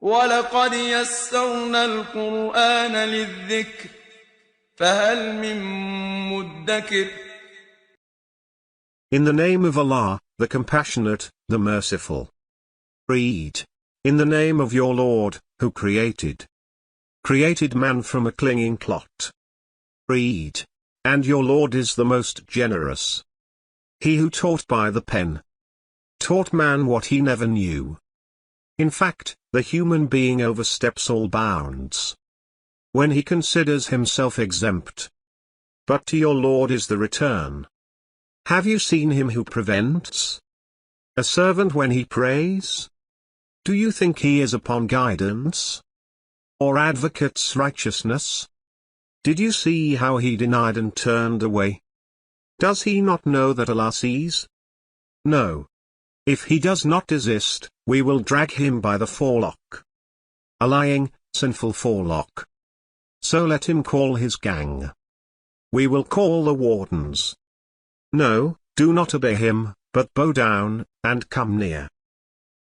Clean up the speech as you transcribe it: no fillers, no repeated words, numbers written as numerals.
وَلَقَدْ يَسَّرْنَا الْقُرْآنَ لِلذِّكْرِ فَهَلْ مِن مُّدَّكِرٍ. In the name of Allah, the Compassionate, the Merciful. Read. In the name of your Lord, who created man from a clinging clot. Read. And your Lord is the most generous. He who taught by the pen taught man what he never knew. In fact, the human being oversteps all bounds when he considers himself exempt. But to your Lord is the return. Have you seen him who prevents a servant when he prays? Do you think he is upon guidance, or advocates righteousness? Did you see how he denied and turned away? Does he not know that Allah sees? No. If he does not desist, we will drag him by the forelock. A lying, sinful forelock. So let him call his gang. We will call the wardens. No, do not obey him, but bow down, and come near.